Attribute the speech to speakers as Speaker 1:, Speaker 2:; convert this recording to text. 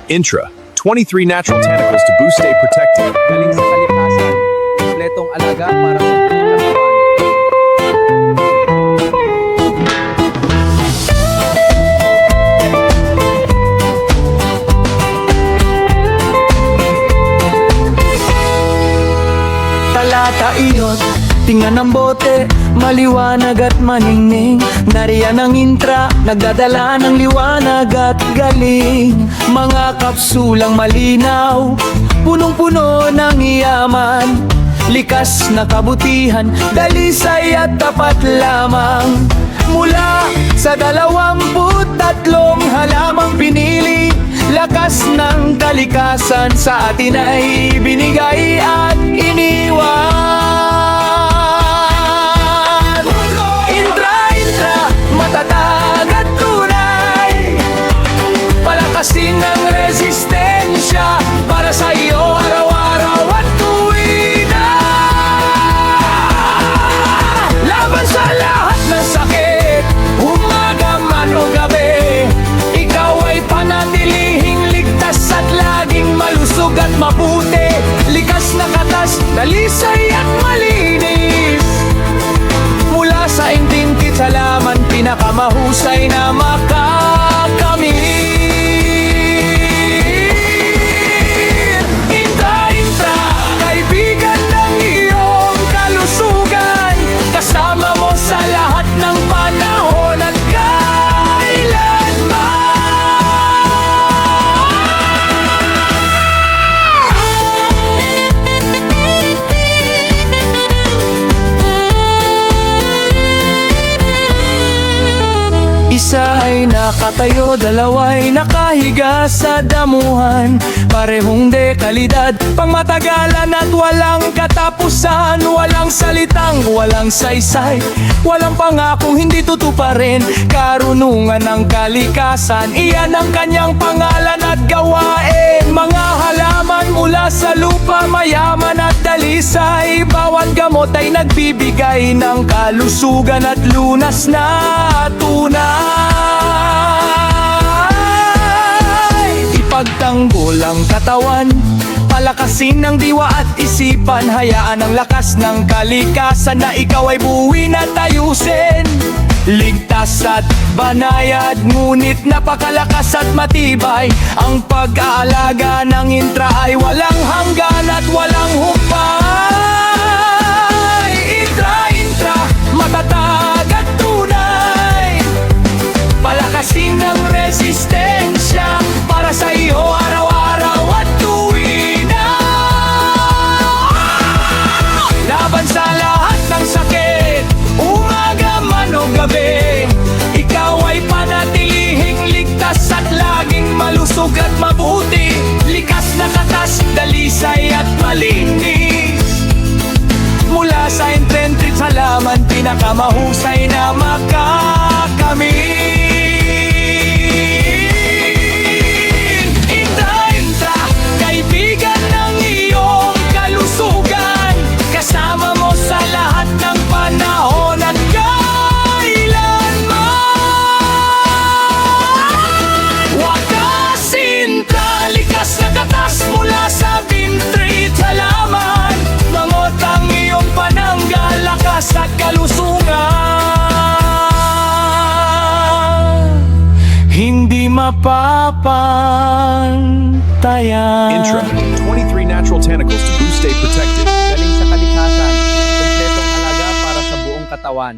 Speaker 1: Intra, 23 natural tentacles to boost stay protected.
Speaker 2: Galing sa kalikasan. Kompletong alaga para sa buong katawan.
Speaker 3: Talata iyot, tingan ng bote, maliwanag at maningning. Nariyan ang intra, nagdadala ng liwanag at galing. Mga kapsulang malinaw, punong-puno ng yaman. Likas na kabutihan, dalisay at tapat lamang. Mula sa 23 halamang pinili, lakas ng kalikasan sa atin ay binigay at iniwan. Intra, matatag at tunay, palakasin ang resistensya para sa iyo araw-araw at tuwin na. Laban sa lahat ng sakit, umaga man o gabi, ikaw ay panatilihing ligtas at laging malusog at mabuti. Likas na katas, dalisay at malinis. Mula sa intintit sa laman, pinakamahusay na makakamit. Intra, kaibigan ng iyong kalusugan, kasama mo sa lahat ng panahon at kailanman. Isa ay nakatayo, dalawa'y nakahiga sa damuhan. Parehong dekalidad, pangmatagalan at walang katapusan. Walang salitang, walang saysay, walang pangakong hindi tutuparin. Karunungan ng kalikasan, iyan ang kanyang pangalan at gawain. Mga halaman mula sa lupa, mayaman at dalisay. Bawat gamot ay nagbibigay ng kalusugan at lunas na tunay. Ipagtanggol ang katawan, palakasin ng diwa at isipan. Hayaan ang lakas ng kalikasan na ikaw ay buuin at ayusin. Ligtas at banayad, ngunit napakalakas at matibay. Ang pag-aalaga ng intra ay walang hanggan at walang humpay. Intra, matatag at tunay, palakasin ng resistensya para sa iyo araw-araw at tuwin na. Laban sa lahat ng sakit, umaga man o gabi, ikaw ay panatilihing ligtas at laging malusog at mabuti. Likas na katas, dalisay at malinis. Mula sa intentrit sa laman, pinakamahusay na makakamit. Intra, kaibigan ng iyong kalusugan, kasama mo sa lahat ng panahon at kailanman. Wakas intra, likas na katas mula sa bintrit halaman. Mangot ang iyong pananggal, lakas at kalusungan, hindi mapapantayan.
Speaker 1: Intra, 23 natural tentacles to boost stay protected.
Speaker 2: Galing sa kalikasan. Kompletong alaga para sa buong katawan.